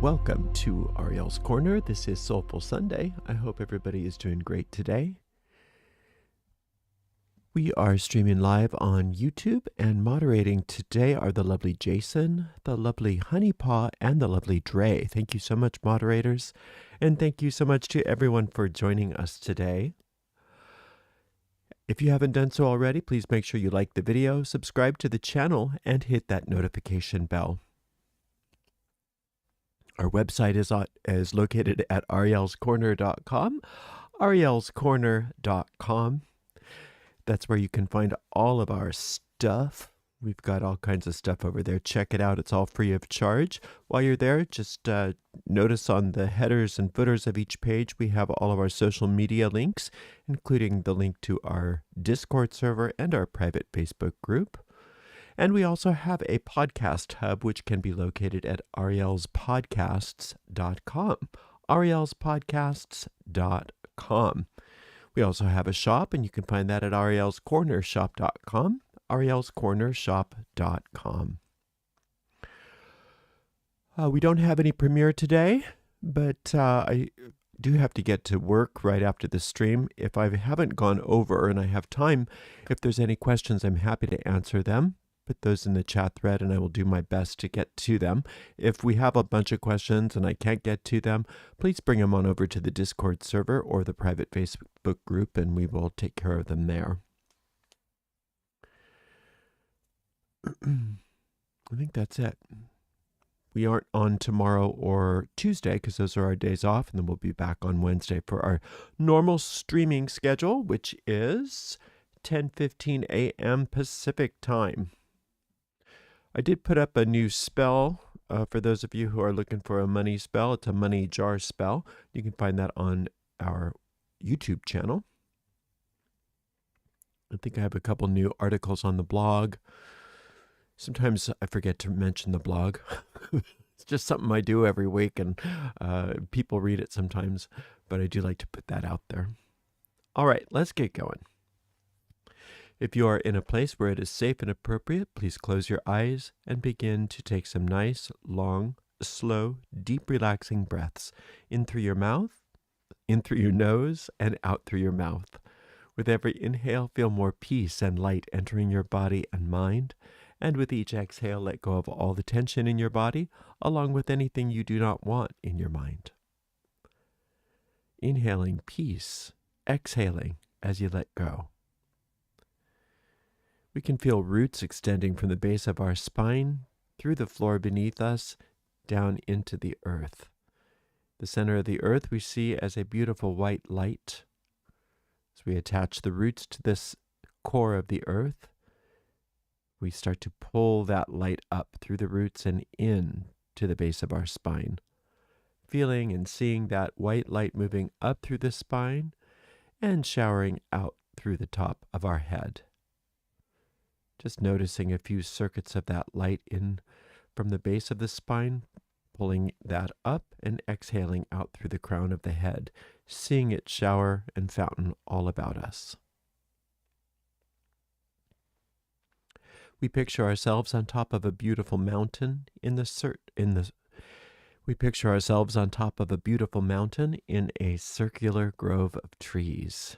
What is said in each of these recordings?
Welcome to Ariel's Corner. This is Soulful Sunday. I hope everybody is doing great today. We are streaming live on YouTube, and moderating today are the lovely Jason, the lovely Honeypaw, and the lovely Dre. Thank you so much, moderators, and thank you so much to everyone for joining us today. If you haven't done so already, please make sure you like the video, subscribe to the channel, and hit that notification bell. Our website is located at arielscorner.com, arielscorner.com. That's where you can find all of our stuff. We've got all kinds of stuff over there. Check it out. It's all free of charge. While you're there, just notice on the headers and footers of each page, we have all of our social media links, including the link to our Discord server and our private Facebook group. And we also have a podcast hub, which can be located at arielspodcasts.com, arielspodcasts.com. We also have a shop, and you can find that at arielscornershop.com, arielscornershop.com. We don't have any premiere today, but I do have to get to work right after the stream. If I haven't gone over and I have time, if there's any questions, I'm happy to answer them. Put those in the chat thread, and I will do my best to get to them. If we have a bunch of questions and I can't get to them, please bring them on over to the Discord server or the private Facebook group, and we will take care of them there. I think that's it. We aren't on tomorrow or Tuesday because those are our days off, and then we'll be back on Wednesday for our normal streaming schedule, which is 10:15 a.m. Pacific time. I did put up a new spell for those of you who are looking for a money spell. It's a money jar spell. You can find that on our YouTube channel. I think I have a couple new articles on the blog. Sometimes I forget to mention the blog. It's just something I do every week, and people read it sometimes, but I do like to put that out there. All right, let's get going. If you are in a place where it is safe and appropriate, please close your eyes and begin to take some nice, long, slow, deep, relaxing breaths in through your mouth, in through your nose, and out through your mouth. With every inhale, feel more peace and light entering your body and mind, and with each exhale, let go of all the tension in your body, along with anything you do not want in your mind. Inhaling peace, exhaling as you let go. We can feel roots extending from the base of our spine, through the floor beneath us, down into the earth. The center of the earth we see as a beautiful white light. As we attach the roots to this core of the earth, we start to pull that light up through the roots and in to the base of our spine, feeling and seeing that white light moving up through the spine and showering out through the top of our head. Just noticing a few circuits of that light in from the base of the spine, pulling that up and exhaling out through the crown of the head, seeing it shower and fountain all about us. We picture ourselves on top of a beautiful mountain We picture ourselves on top of a beautiful mountain in a circular grove of trees.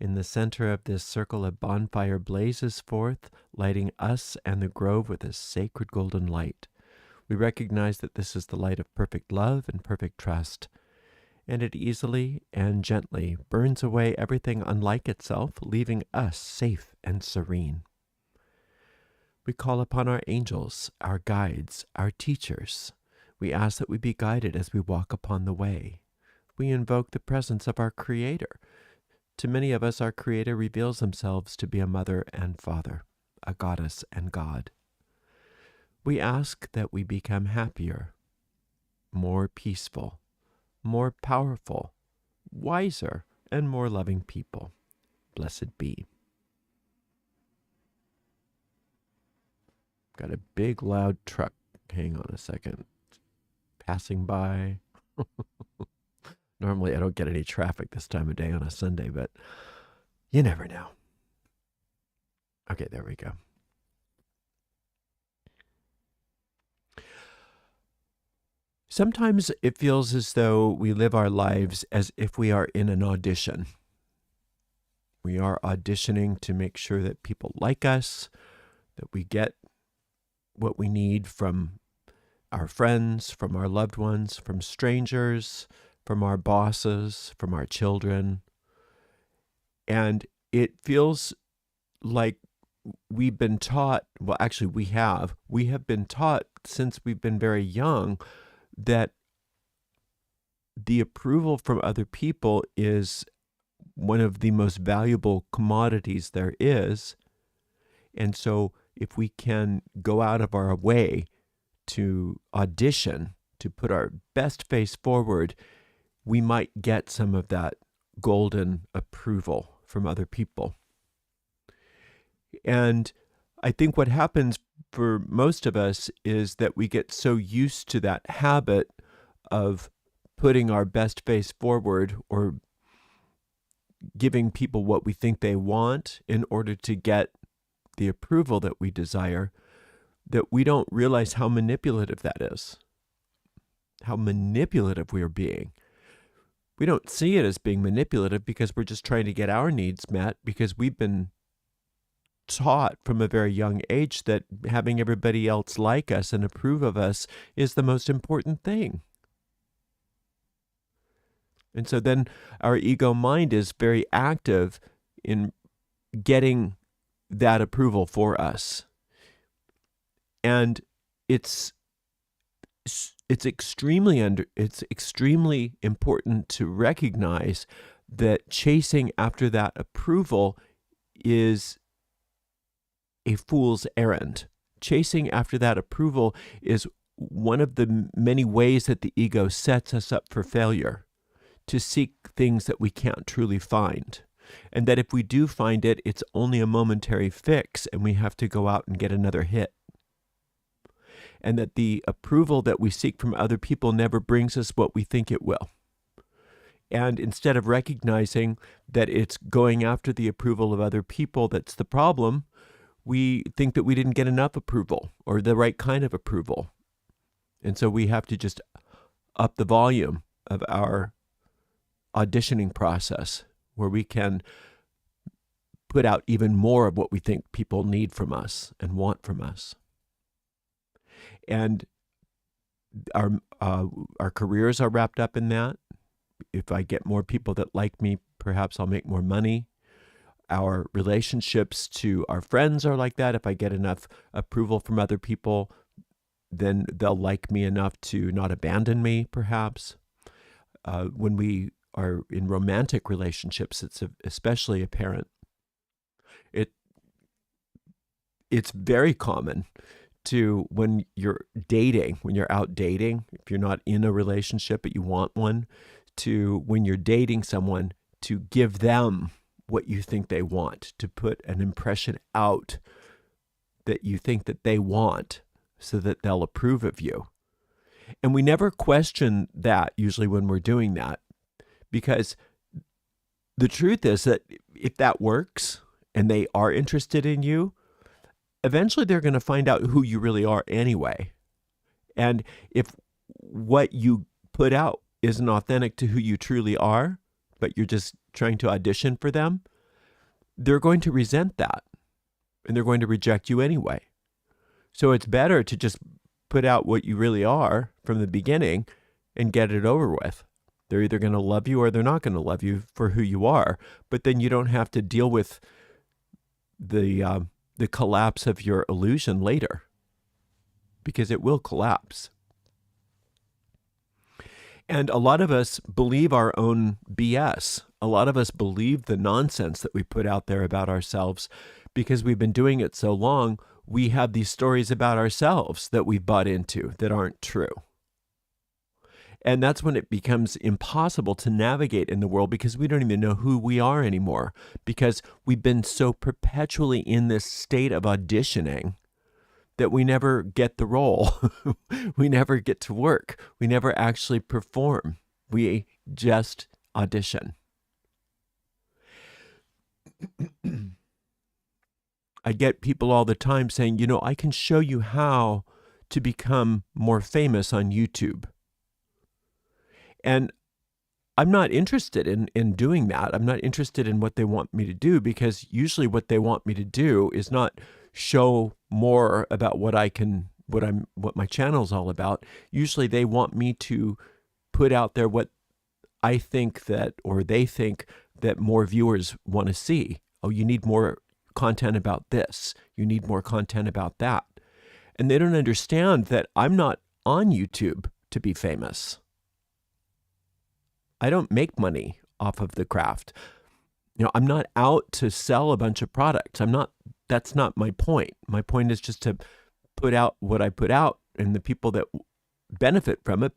In the center of this circle, a bonfire blazes forth, lighting us and the grove with a sacred golden light. We recognize that this is the light of perfect love and perfect trust, and it easily and gently burns away everything unlike itself, leaving us safe and serene. We call upon our angels, our guides, our teachers. We ask that we be guided as we walk upon the way. We invoke the presence of our Creator. To many of us, our Creator reveals themselves to be a mother and father, a goddess and God. We ask that we become happier, more peaceful, more powerful, wiser, and more loving people. Blessed be. Got a big loud truck. Hang on a second. Passing by. Normally I don't get any traffic this time of day on a Sunday, but you never know. Okay, there we go. Sometimes it feels as though we live our lives as if we are in an audition. We are auditioning to make sure that people like us, that we get what we need from our friends, from our loved ones, from strangers, from our bosses, from our children. And it feels like we've been taught, well, actually we have been taught since we've been very young that the approval from other people is one of the most valuable commodities there is. And so if we can go out of our way to audition, to put our best face forward, we might get some of that golden approval from other people. And I think what happens for most of us is that we get so used to that habit of putting our best face forward or giving people what we think they want in order to get the approval that we desire, that we don't realize how manipulative that is, how manipulative we are being. We don't see it as being manipulative because we're just trying to get our needs met, because we've been taught from a very young age that having everybody else like us and approve of us is the most important thing. And so then our ego mind is very active in getting that approval for us. And it's extremely important to recognize that chasing after that approval is a fool's errand. Chasing after that approval is one of the many ways that the ego sets us up for failure, to seek things that we can't truly find. And that if we do find it, it's only a momentary fix and we have to go out and get another hit. And that the approval that we seek from other people never brings us what we think it will. And instead of recognizing that it's going after the approval of other people that's the problem, we think that we didn't get enough approval or the right kind of approval. And so we have to just up the volume of our auditioning process, where we can put out even more of what we think people need from us and want from us. And our careers are wrapped up in that. If I get more people that like me, perhaps I'll make more money. Our relationships to our friends are like that. If I get enough approval from other people, then they'll like me enough to not abandon me, perhaps. When we are in romantic relationships, it's especially apparent. It's very common to, when you're dating, when you're out dating, if you're not in a relationship but you want one, to when you're dating someone, to give them what you think they want, to put an impression out that you think that they want so that they'll approve of you. And we never question that usually when we're doing that, because the truth is that if that works and they are interested in you, eventually they're going to find out who you really are anyway. And if what you put out isn't authentic to who you truly are, but you're just trying to audition for them, they're going to resent that and they're going to reject you anyway. So it's better to just put out what you really are from the beginning and get it over with. They're either going to love you or they're not going to love you for who you are. But then you don't have to deal with the collapse of your illusion later, because it will collapse. And a lot of us believe our own BS. A lot of us believe the nonsense that we put out there about ourselves because we've been doing it so long. We have these stories about ourselves that we've bought into that aren't true. And that's when it becomes impossible to navigate in the world, because we don't even know who we are anymore, because we've been so perpetually in this state of auditioning that we never get the role. We never get to work. We never actually perform. We just audition. I get people all the time saying, I can show you how to become more famous on YouTube. And I'm not interested in doing that. I'm not interested in what they want me to do, because usually what they want me to do is not show more about what my channel's all about. Usually they want me to put out there what I think that, or they think that more viewers want to see. Oh, you need more content about this. You need more content about that. And they don't understand that I'm not on YouTube to be famous. I don't make money off of the craft. I'm not out to sell a bunch of products. That's not my point. My point is just to put out what I put out, and the people that benefit from it.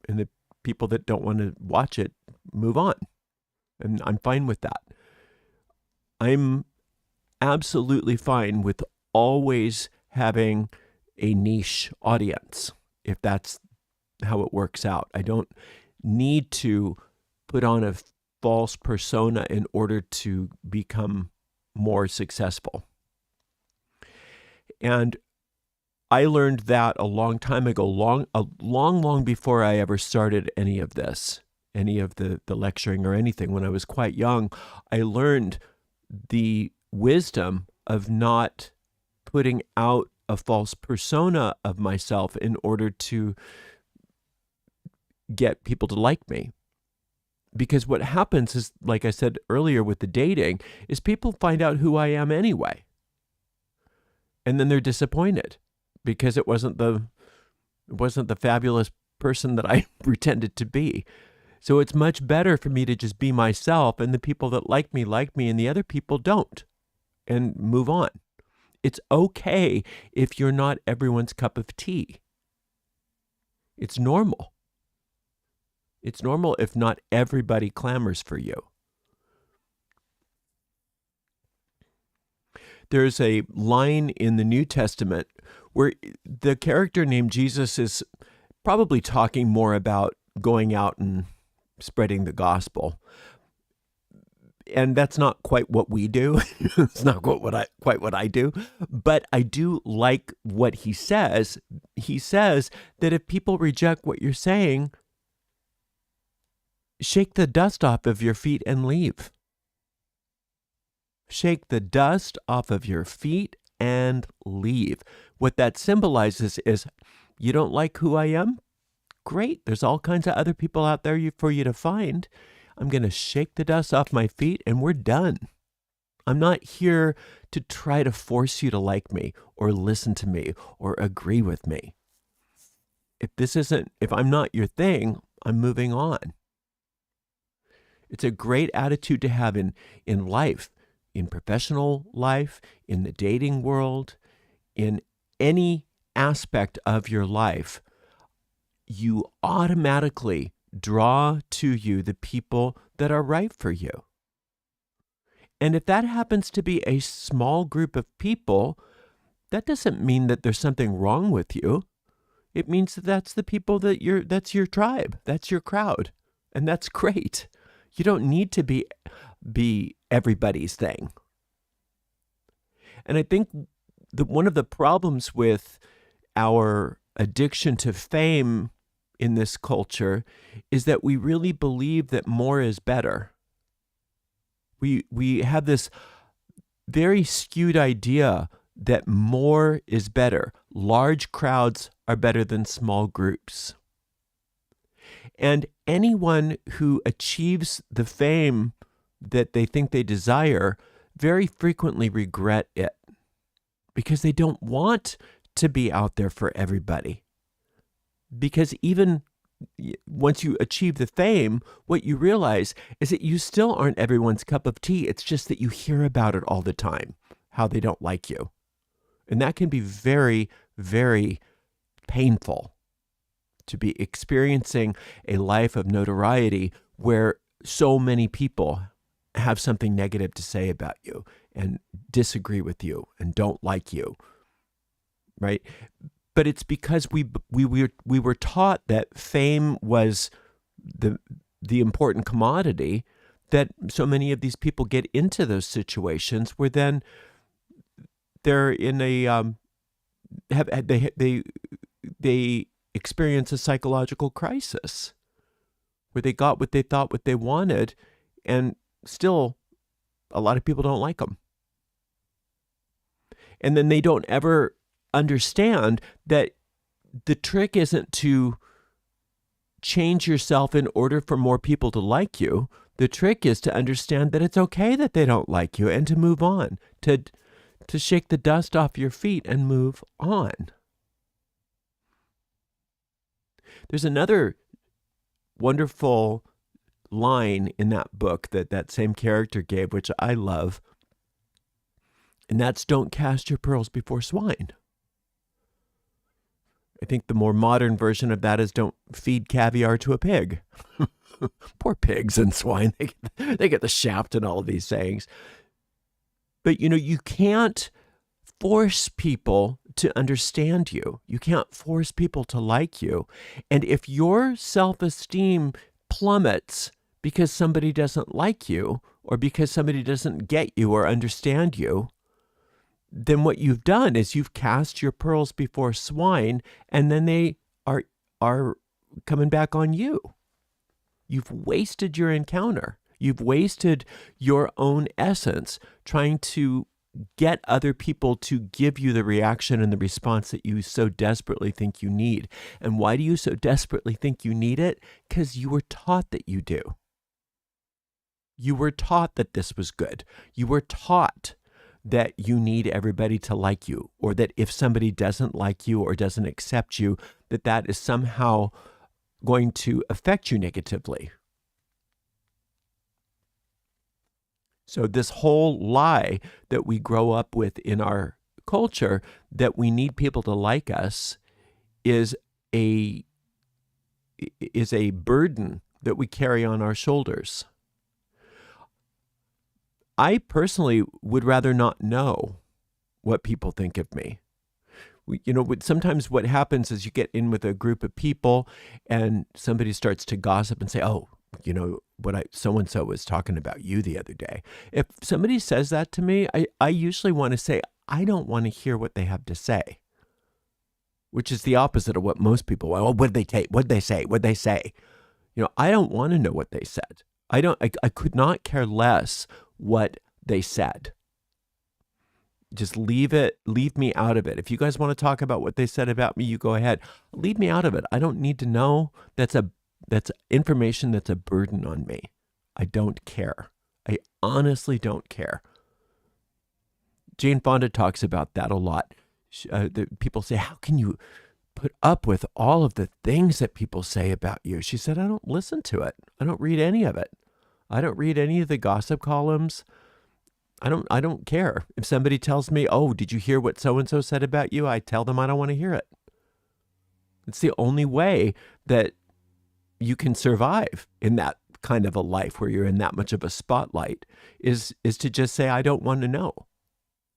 And the people that don't want to watch it, move on. And I'm fine with that. I'm absolutely fine with always having a niche audience, if that's how it works out. I don't need to put on a false persona in order to become more successful. And I learned that a long time ago, long before I ever started any of this, any of the lecturing or anything. When I was quite young, I learned the wisdom of not putting out a false persona of myself in order to get people to like me. Because what happens is, like I said earlier with the dating, is people find out who I am anyway. And then they're disappointed because it wasn't the fabulous person that I pretended to be. So it's much better for me to just be myself, and the people that like me, and the other people don't, and move on. It's okay if you're not everyone's cup of tea. It's normal. It's normal if not everybody clamors for you. There's a line in the New Testament where the character named Jesus is probably talking more about going out and spreading the gospel. And that's not quite what we do. It's not quite what I do. But I do like what he says. He says that if people reject what you're saying, shake the dust off of your feet and leave. Shake the dust off of your feet and leave. What that symbolizes is, you don't like who I am? Great. There's all kinds of other people out there for you to find. I'm going to shake the dust off my feet and we're done. I'm not here to try to force you to like me or listen to me or agree with me. If I'm not your thing, I'm moving on. It's a great attitude to have in life, in professional life, in the dating world, in any aspect of your life. You automatically draw to you the people that are right for you. And if that happens to be a small group of people, that doesn't mean that there's something wrong with you. It means that that's the people that's your tribe, that's your crowd, and that's great. You don't need to be everybody's thing. And I think one of the problems with our addiction to fame in this culture is that we really believe that more is better. We have this very skewed idea that more is better. Large crowds are better than small groups. And anyone who achieves the fame that they think they desire very frequently regret it, because they don't want to be out there for everybody. Because even once you achieve the fame, what you realize is that you still aren't everyone's cup of tea. It's just that you hear about it all the time, how they don't like you. And that can be very, very painful, to be experiencing a life of notoriety where so many people have something negative to say about you and disagree with you and don't like you, right? But it's because we were taught that fame was the important commodity, that so many of these people get into those situations where then they're in a they experience a psychological crisis where they got what they thought what they wanted, and still a lot of people don't like them. And then they don't ever understand that the trick isn't to change yourself in order for more people to like you. The trick is to understand that it's okay that they don't like you and to move on, to shake the dust off your feet and move on. There's another wonderful line in that book that same character gave, which I love, and that's don't cast your pearls before swine. I think the more modern version of that is don't feed caviar to a pig. Poor pigs and swine, they get the shaft in all of these sayings. But you can't force people to understand you. You can't force people to like you. And if your self-esteem plummets because somebody doesn't like you or because somebody doesn't get you or understand you, then what you've done is you've cast your pearls before swine, and then they are coming back on you. You've wasted your encounter. You've wasted your own essence trying to get other people to give you the reaction and the response that you so desperately think you need. And why do you so desperately think you need it? Because you were taught that you do. You were taught that this was good. You were taught that you need everybody to like you, or that if somebody doesn't like you or doesn't accept you, that is somehow going to affect you negatively. So this whole lie that we grow up with in our culture, that we need people to like us, is a burden that we carry on our shoulders. I personally would rather not know what people think of me. Sometimes what happens is you get in with a group of people and somebody starts to gossip and say, oh, what so-and-so was talking about you the other day. If somebody says that to me, I usually want to say, I don't want to hear what they have to say, which is the opposite of what most people want. Oh, what did they say? I don't want to know what they said. I could not care less what they said. Just leave me out of it. If you guys want to talk about what they said about me, you go ahead. Leave me out of it. I don't need to know. That's information that's a burden on me. I don't care. I honestly don't care. Jane Fonda talks about that a lot. People say, how can you put up with all of the things that people say about you? She said, I don't listen to it. I don't read any of it. I don't read any of the gossip columns. I don't care. If somebody tells me, oh, did you hear what so-and-so said about you? I tell them I don't want to hear it. It's the only way that you can survive in that kind of a life where you're in that much of a spotlight, is to just say, I don't want to know,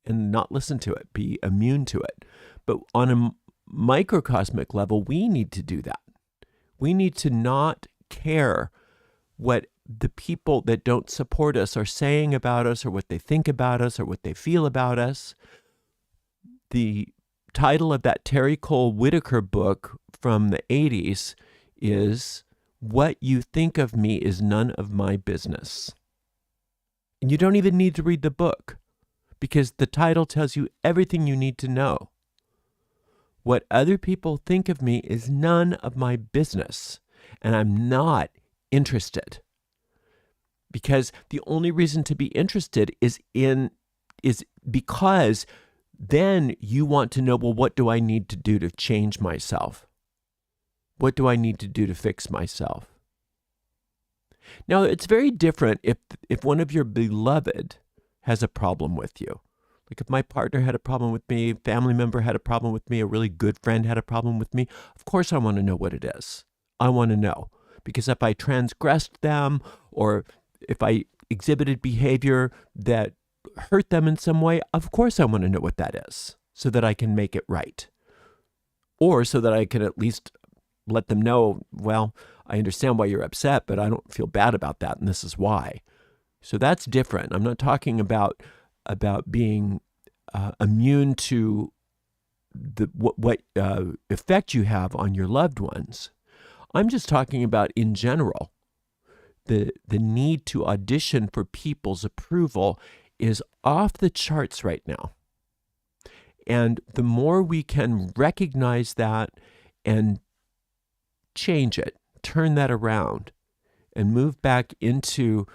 and not listen to it, be immune to it. But on a microcosmic level, we need to do that. We need to not care what the people that don't support us are saying about us, or what they think about us, or what they feel about us. The title of that Terry Cole Whitaker book from the 80s is What You Think of Me Is None of My Business. And you don't even need to read the book, because the title tells you everything you need to know. What other people think of me is none of my business, and I'm not interested. Because the only reason to be interested is because then you want to know, well, what do I need to do to change myself? What do I need to do to fix myself? Now, it's very different if one of your beloved has a problem with you. Like if my partner had a problem with me, a family member had a problem with me, a really good friend had a problem with me, of course I want to know what it is. I want to know. Because if I transgressed them, or if I exhibited behavior that hurt them in some way, of course I want to know what that is, so that I can make it right. Or so that I can at least let them know, well, I understand why you're upset, but I don't feel bad about that, and this is why. So that's different. I'm not talking about being immune to what effect you have on your loved ones. I'm just talking about in general. the need to audition for people's approval is off the charts right now. And the more we can recognize that and change it, turn that around, and move back into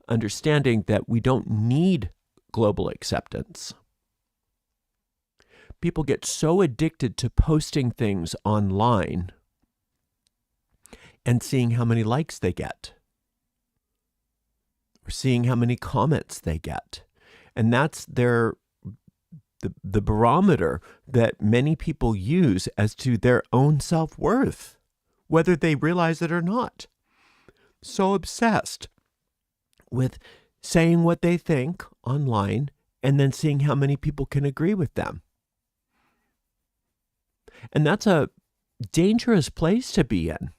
understanding that we don't need global acceptance. People get so addicted to posting things online and seeing how many likes they get, or seeing how many comments they get. And that's the barometer that many people use as to their own self-worth, whether they realize it or not. So obsessed with saying what they think online and then seeing how many people can agree with them. And that's a dangerous place to be in.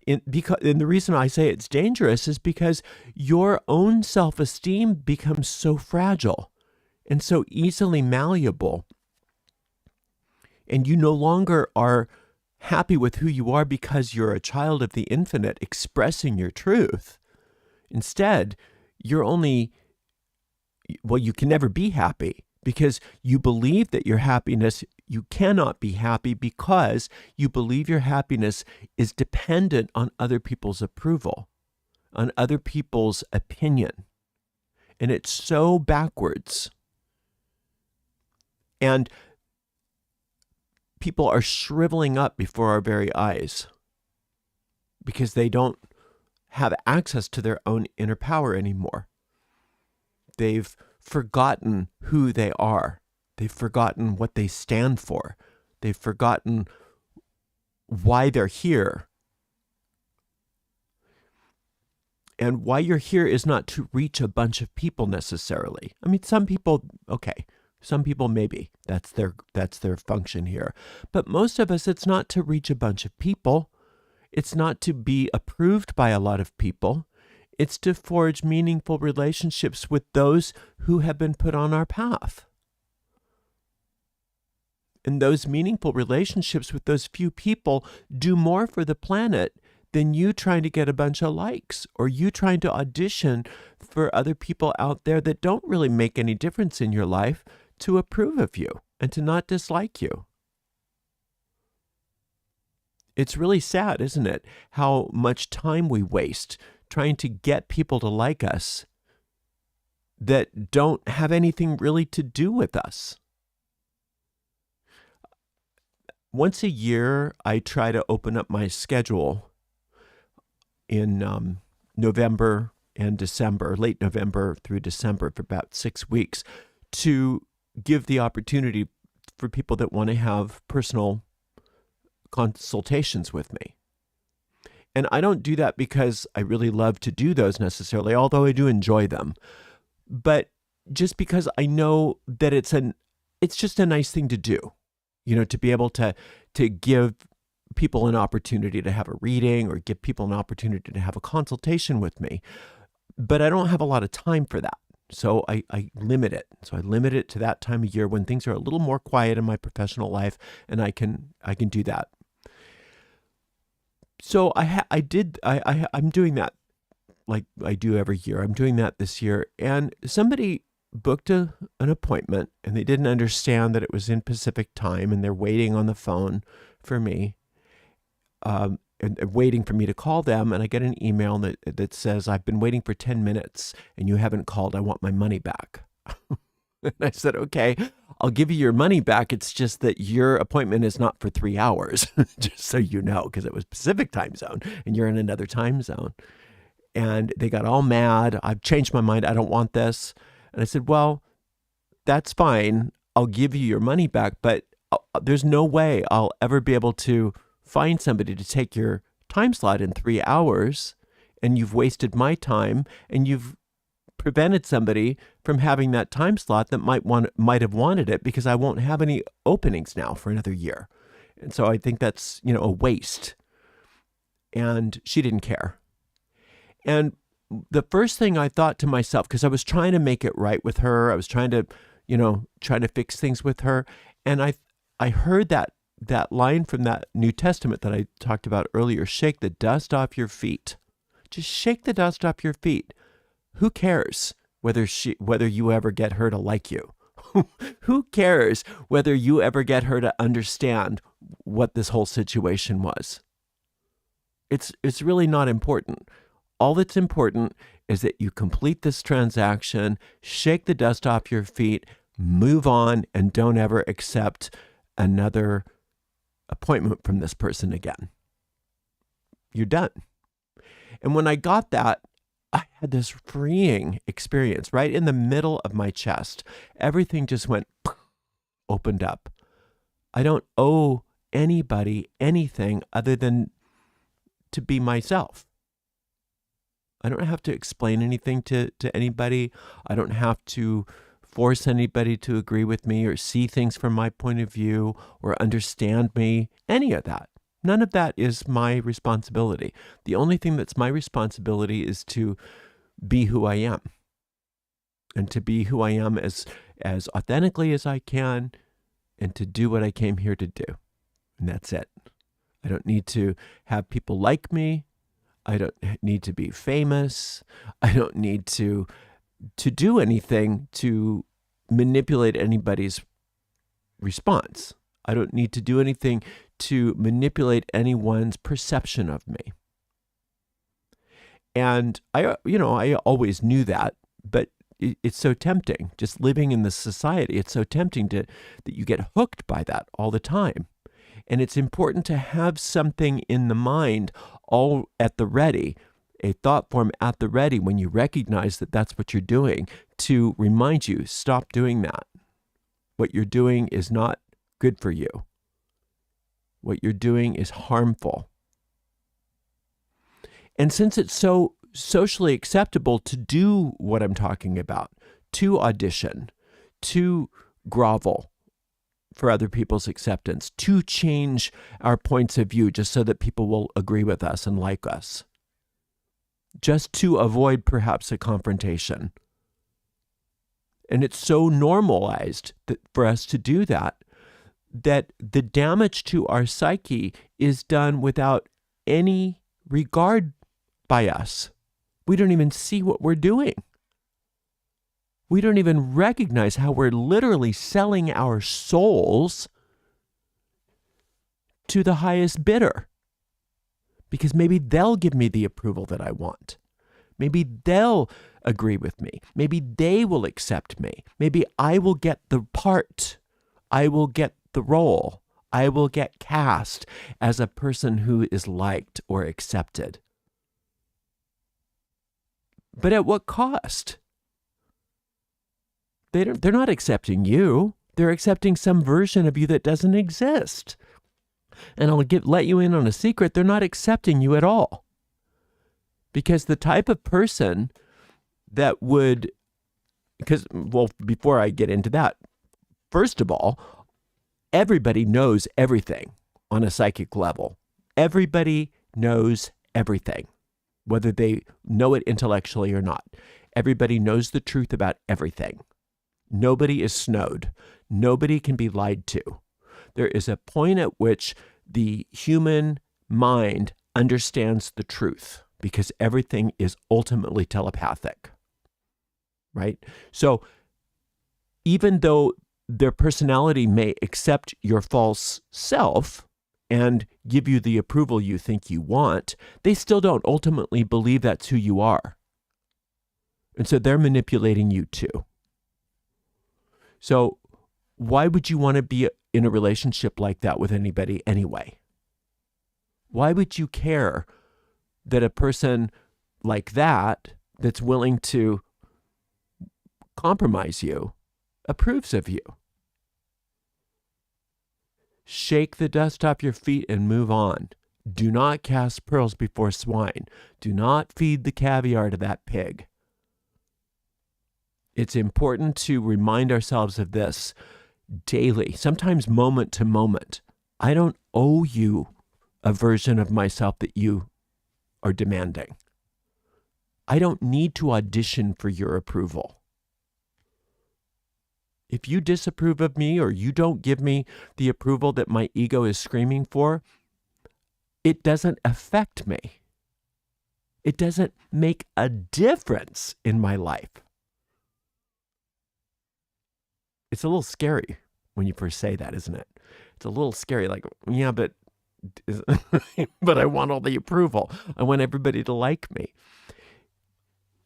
And the reason I say it's dangerous is because your own self-esteem becomes so fragile and so easily malleable. And you no longer are happy with who you are because you're a child of the infinite expressing your truth. Instead, you can never be happy because you believe that your happiness, you cannot be happy because you believe your happiness is dependent on other people's approval, on other people's opinion. And it's so backwards. And people are shriveling up before our very eyes because they don't have access to their own inner power anymore. They've forgotten who they are. They've forgotten what they stand for. They've forgotten why they're here. And why you're here is not to reach a bunch of people necessarily. I mean, some people, okay, some people maybe that's their function here. But most of us, it's not to reach a bunch of people. It's not to be approved by a lot of people. It's to forge meaningful relationships with those who have been put on our path. And those meaningful relationships with those few people do more for the planet than you trying to get a bunch of likes or you trying to audition for other people out there that don't really make any difference in your life to approve of you and to not dislike you. It's really sad, isn't it, how much time we waste trying to get people to like us that don't have anything really to do with us. Once a year, I try to open up my schedule in November and December, late November through December for about 6 weeks, to give the opportunity for people that want to have personal consultations with me. And I don't do that because I really love to do those necessarily, although I do enjoy them. But just because I know that it's just a nice thing to do, to be able to give people an opportunity to have a reading or give people an opportunity to have a consultation with me. But I don't have a lot of time for that. So I limit it. So I limit it to that time of year when things are a little more quiet in my professional life, and I can do that. So I'm doing that like I do every year. I'm doing that this year. And somebody booked an appointment and they didn't understand that it was in Pacific time and they're waiting on the phone for me, and waiting for me to call them. And I get an email that says, I've been waiting for 10 minutes and you haven't called. I want my money back. And I said, okay, I'll give you your money back. It's just that your appointment is not for 3 hours, just so you know, because it was Pacific time zone and you're in another time zone. And they got all mad. I've changed my mind. I don't want this. And I said, well, that's fine. I'll give you your money back, but there's no way I'll ever be able to find somebody to take your time slot in 3 hours. And you've wasted my time and you've prevented somebody from having that time slot that might have wanted it, because I won't have any openings now for another year. And so I think that's, a waste. And she didn't care. And the first thing I thought to myself, because I was trying to make it right with her, I was trying to, fix things with her. And I heard that line from that New Testament that I talked about earlier, shake the dust off your feet. Just shake the dust off your feet. Who cares whether you ever get her to like you? Who cares whether you ever get her to understand what this whole situation was? It's really not important. All that's important is that you complete this transaction, shake the dust off your feet, move on, and don't ever accept another appointment from this person again. You're done. And when I got that, I had this freeing experience right in the middle of my chest. Everything just went opened up. I don't owe anybody anything other than to be myself. I don't have to explain anything to anybody. I don't have to force anybody to agree with me or see things from my point of view or understand me, any of that. None of that is my responsibility. The only thing that's my responsibility is to be who I am, and to be who I am as authentically as I can, and to do what I came here to do. And that's it. I don't need to have people like me. I don't need to be famous. I don't need to do anything to manipulate anybody's response. I don't need to do anything to manipulate anyone's perception of me. And I always knew that, but it's so tempting. Just living in this society, it's so tempting that you get hooked by that all the time. And it's important to have something in the mind all at the ready, a thought form at the ready when you recognize that that's what you're doing, to remind you, stop doing that. What you're doing is not good for you. What you're doing is harmful. And since it's so socially acceptable to do what I'm talking about, to audition, to grovel for other people's acceptance, to change our points of view just so that people will agree with us and like us, just to avoid perhaps a confrontation. And it's so normalized for us to do that the damage to our psyche is done without any regard by us. We don't even see what we're doing. We don't even recognize how we're literally selling our souls to the highest bidder. Because maybe they'll give me the approval that I want. Maybe they'll agree with me. Maybe they will accept me. Maybe I will get the part. I will get the role. I will get cast as a person who is liked or accepted. But at what cost? They're not accepting you. They're accepting some version of you that doesn't exist. And I'll let you in on a secret. They're not accepting you at all. Because the type of person that would, before I get into that, first of all, everybody knows everything on a psychic level. Everybody knows everything, whether they know it intellectually or not. Everybody knows the truth about everything. Nobody is snowed. Nobody can be lied to. There is a point at which the human mind understands the truth because everything is ultimately telepathic, right? So even though their personality may accept your false self and give you the approval you think you want, they still don't ultimately believe that's who you are. And so they're manipulating you too. So why would you want to be in a relationship like that with anybody anyway? Why would you care that a person like that's willing to compromise you, approves of you? Shake the dust off your feet and move on. Do not cast pearls before swine. Do not feed the caviar to that pig. It's important to remind ourselves of this daily, sometimes moment to moment. I don't owe you a version of myself that you are demanding. I don't need to audition for your approval. If you disapprove of me or you don't give me the approval that my ego is screaming for, it doesn't affect me. It doesn't make a difference in my life. It's a little scary when you first say that, isn't it? It's a little scary, like, yeah, but but I want all the approval. I want everybody to like me.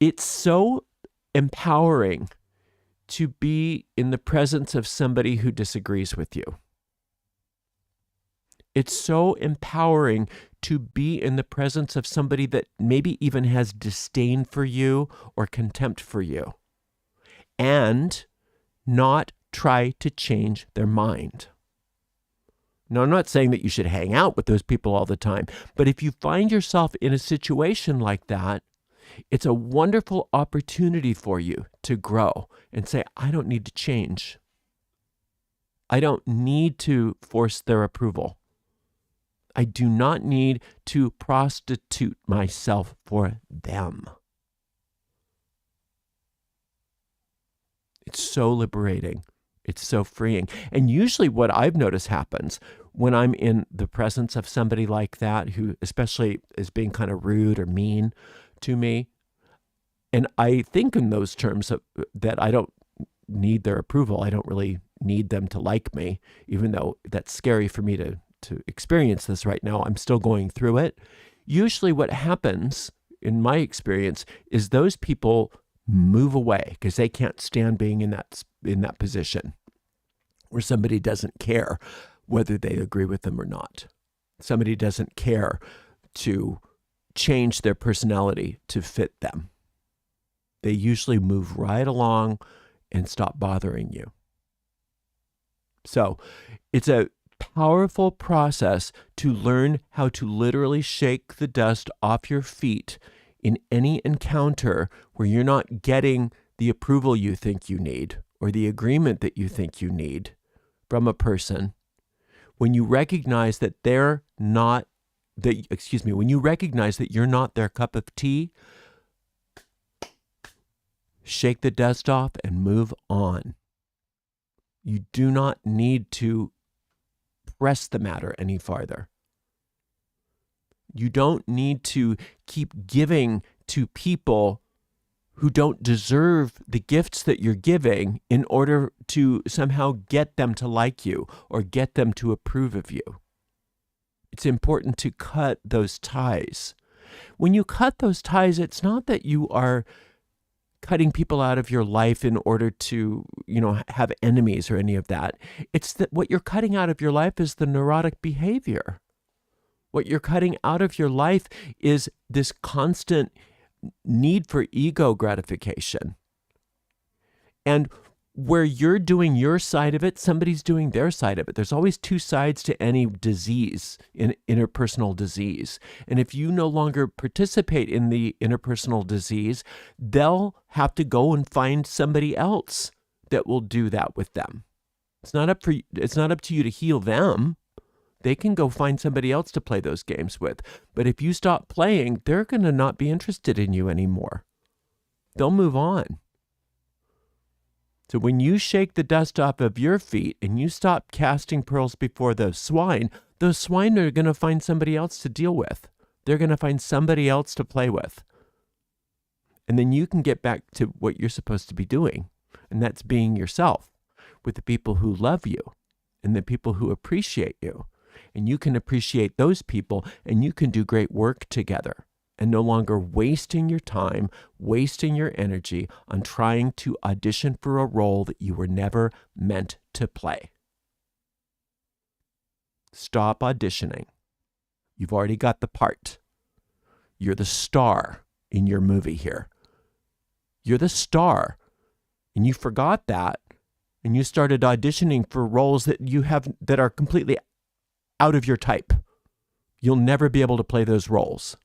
It's so empowering to be in the presence of somebody who disagrees with you. It's so empowering to be in the presence of somebody that maybe even has disdain for you or contempt for you, and not try to change their mind. Now, I'm not saying that you should hang out with those people all the time, but if you find yourself in a situation like that, it's a wonderful opportunity for you to grow and say, I don't need to change. I don't need to force their approval. I do not need to prostitute myself for them. It's so liberating. It's so freeing. And usually what I've noticed happens when I'm in the presence of somebody like that, who especially is being kind of rude or mean to me, and I think in those terms that I don't need their approval. I don't really need them to like me, even though that's scary for me to experience this right now. I'm still going through it. Usually what happens, in my experience, is those people move away because they can't stand being in that position where somebody doesn't care whether they agree with them or not. Somebody doesn't care to change their personality to fit them. They usually move right along and stop bothering you. So it's a powerful process to learn how to literally shake the dust off your feet in any encounter where you're not getting the approval you think you need or the agreement that you think you need from a person. When you recognize that when you recognize that you're not their cup of tea, shake the dust off and move on. You do not need to press the matter any farther. You don't need to keep giving to people who don't deserve the gifts that you're giving in order to somehow get them to like you or get them to approve of you. It's important to cut those ties. When you cut those ties, it's not that you are cutting people out of your life in order to, have enemies or any of that. It's that what you're cutting out of your life is the neurotic behavior. What you're cutting out of your life is this constant need for ego gratification. And where you're doing your side of it, somebody's doing their side of it. There's always two sides to any disease, in interpersonal disease. And if you no longer participate in the interpersonal disease, they'll have to go and find somebody else that will do that with them. It's not up to you to heal them. They can go find somebody else to play those games with. But if you stop playing, they're going to not be interested in you anymore. They'll move on. So when you shake the dust off of your feet and you stop casting pearls before those swine are going to find somebody else to deal with. They're going to find somebody else to play with. And then you can get back to what you're supposed to be doing. And that's being yourself with the people who love you and the people who appreciate you. And you can appreciate those people and you can do great work together. And no longer wasting your time, wasting your energy on trying to audition for a role that you were never meant to play. Stop auditioning. You've already got the part. You're the star in your movie here. You're the star. And you forgot that, and you started auditioning for roles that are completely out of your type. You'll never be able to play those roles.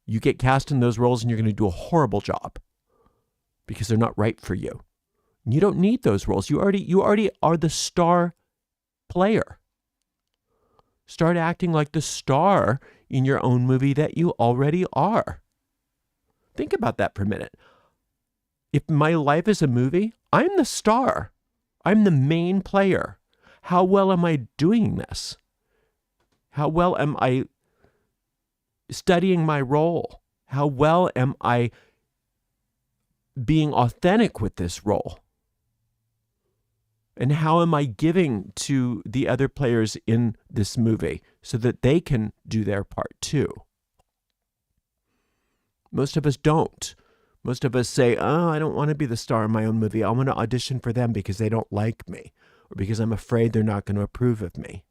You get cast in those roles and you're going to do a horrible job because they're not right for you. You don't need those roles. You already are the star player. Start acting like the star in your own movie that you already are. Think about that for a minute. If my life is a movie, I'm the star. I'm the main player. How well am I doing this? How well am I studying my role How well am I being authentic with this role? And how am I giving to the other players in this movie so that they can do their part too? Most of us don't. Most of us say, oh, I don't want to be the star in my own movie. I want to audition for them because they don't like me or because I'm afraid they're not going to approve of me.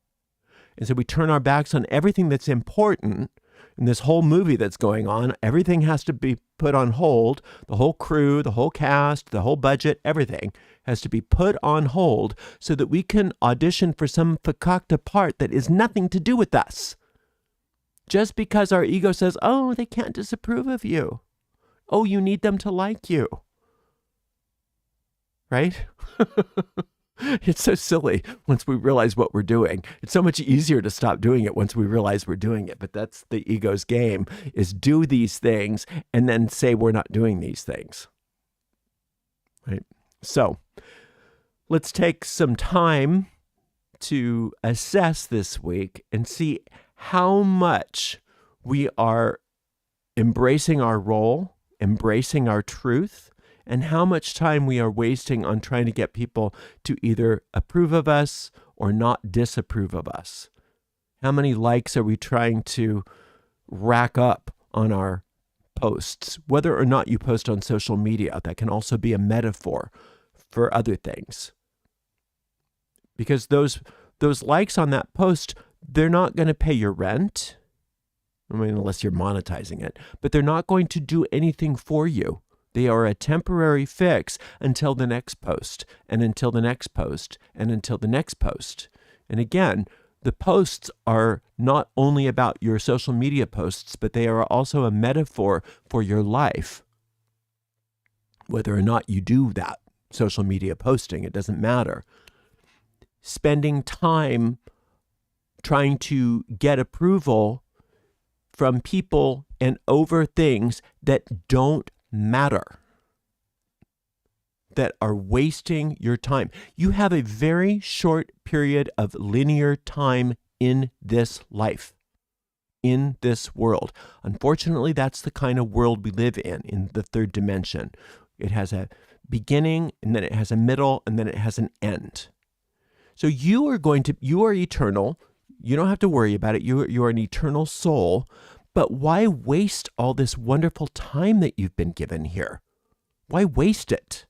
And so we turn our backs on everything that's important in this whole movie that's going on. Everything has to be put on hold. The whole crew, the whole cast, the whole budget, everything has to be put on hold so that we can audition for some fakakta part that is nothing to do with us. Just because our ego says, oh, they can't disapprove of you. Oh, you need them to like you. Right? It's so silly once we realize what we're doing. It's so much easier to stop doing it once we realize we're doing it. But that's the ego's game, is do these things and then say we're not doing these things. Right? So let's take some time to assess this week and see how much we are embracing our role, embracing our truth, and how much time we are wasting on trying to get people to either approve of us or not disapprove of us. How many likes are we trying to rack up on our posts? Whether or not you post on social media, that can also be a metaphor for other things. Because those likes on that post, they're not going to pay your rent. I mean, unless you're monetizing it, but they're not going to do anything for you. They are a temporary fix until the next post, and until the next post, and until the next post. And again, the posts are not only about your social media posts, but they are also a metaphor for your life. Whether or not you do that social media posting, it doesn't matter. Spending time trying to get approval from people and over things that don't matter, that are wasting your time. You have a very short period of linear time in this life, in this world. Unfortunately, that's the kind of world we live in the third dimension. It has a beginning, and then it has a middle, and then it has an end. So you are eternal. You don't have to worry about it. You are an eternal soul. But why waste all this wonderful time that you've been given here? Why waste it?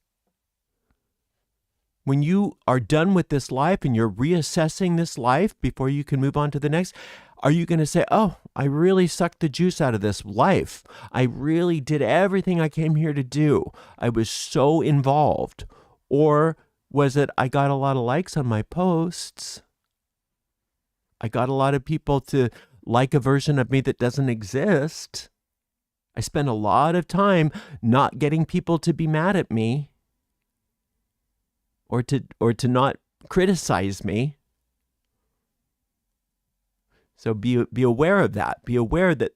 When you are done with this life and you're reassessing this life before you can move on to the next, are you going to say, oh, I really sucked the juice out of this life. I really did everything I came here to do. I was so involved. Or was it, I got a lot of likes on my posts. I got a lot of people to like a version of me that doesn't exist. I spend a lot of time not getting people to be mad at me or to not criticize me. So be aware of that. Be aware that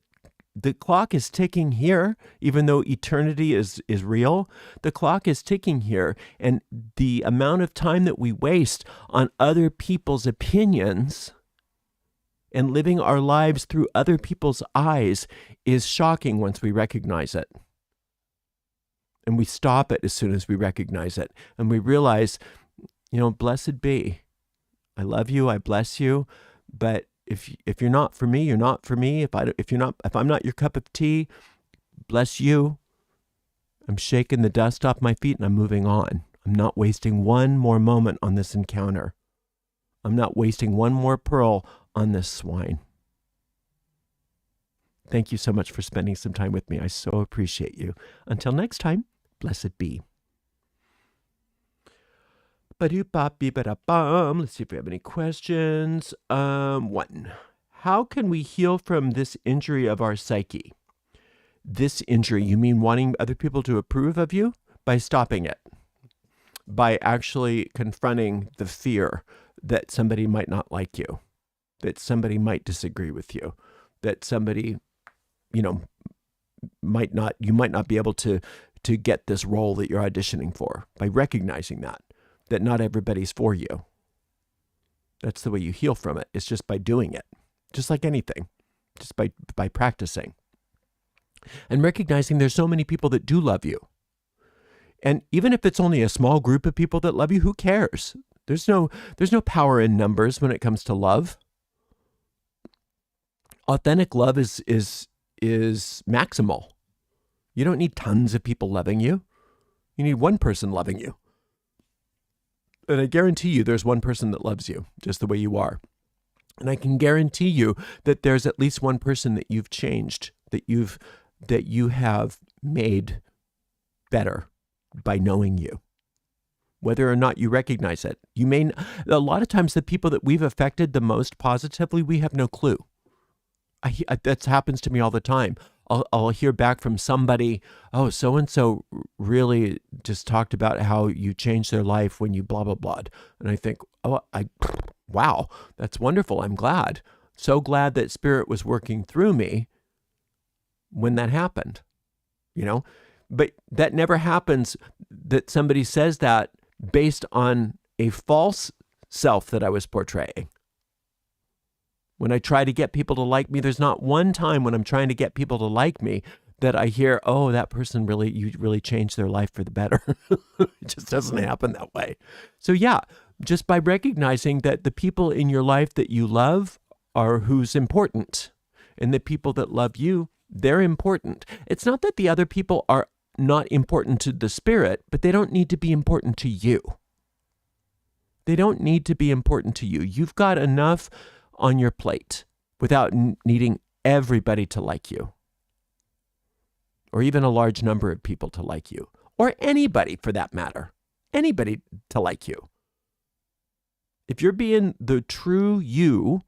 the clock is ticking here, even though eternity is real. The clock is ticking here, and the amount of time that we waste on other people's opinions and living our lives through other people's eyes is shocking once we recognize it. And we stop it as soon as we recognize it. And we realize, blessed be. I love you, I bless you, but if you're not for me, you're not for me. If I'm not your cup of tea, bless you. I'm shaking the dust off my feet and I'm moving on. I'm not wasting one more moment on this encounter. I'm not wasting one more pearl on this swine. Thank you so much for spending some time with me. I so appreciate you. Until next time, blessed be. Let's see if we have any questions. 1. How can we heal from this injury of our psyche? This injury, you mean wanting other people to approve of you? By stopping it. By actually confronting the fear that somebody might not like you, that somebody might disagree with you, that somebody, you might not be able to get this role that you're auditioning for. By recognizing that not everybody's for you. That's the way you heal from it. It's just by doing it, just like anything, just by practicing. And recognizing there's so many people that do love you. And even if it's only a small group of people that love you, who cares? There's no power in numbers when it comes to love. Authentic love is maximal. You don't need tons of people loving you. You need one person loving you. And I guarantee you there's one person that loves you just the way you are. And I can guarantee you that there's at least one person that you've changed, that you have made better by knowing you, whether or not you recognize it. A lot of times the people that we've affected the most positively, we have no clue. That happens to me all the time. I'll hear back from somebody, oh, so-and-so really just talked about how you changed their life when you blah, blah, blah. And I think, wow, that's wonderful. I'm glad. So glad that Spirit was working through me when that happened, But that never happens that somebody says that based on a false self that I was portraying. When I try to get people to like me, there's not one time when I'm trying to get people to like me that I hear, oh, that person you really changed their life for the better. It just doesn't happen that way. So yeah, just by recognizing that the people in your life that you love are who's important, and the people that love you, they're important. It's not that the other people are not important to the Spirit, but they don't need to be important to you. They don't need to be important to you. You've got enough on your plate without needing everybody to like you, or even a large number of people to like you, or anybody for that matter, anybody to like you. If you're being the true you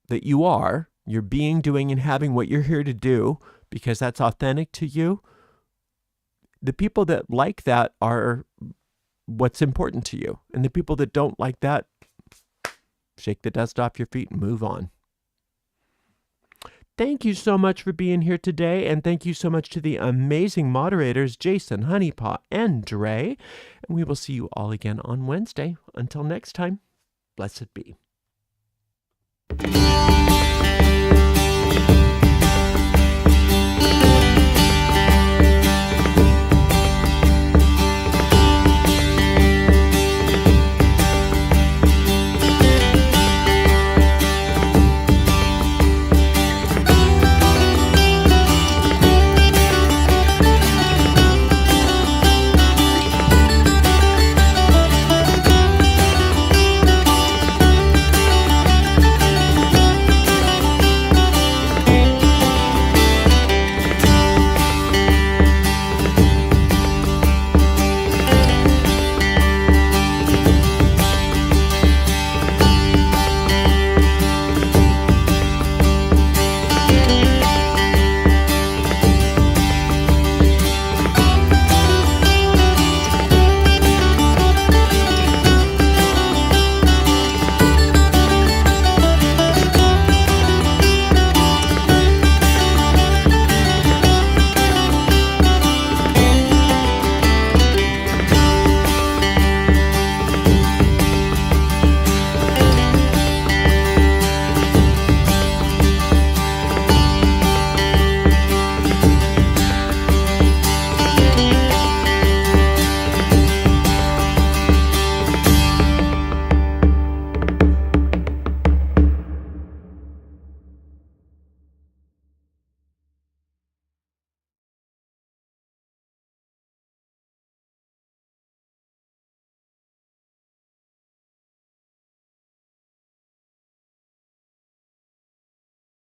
that you are, you're being, doing, and having what you're here to do because that's authentic to you, the people that like that are what's important to you. And the people that don't like that, shake the dust off your feet and move on. Thank you so much for being here today, and thank you so much to the amazing moderators, Jason, Honeypaw, and Dre. And we will see you all again on Wednesday. Until next time, blessed be.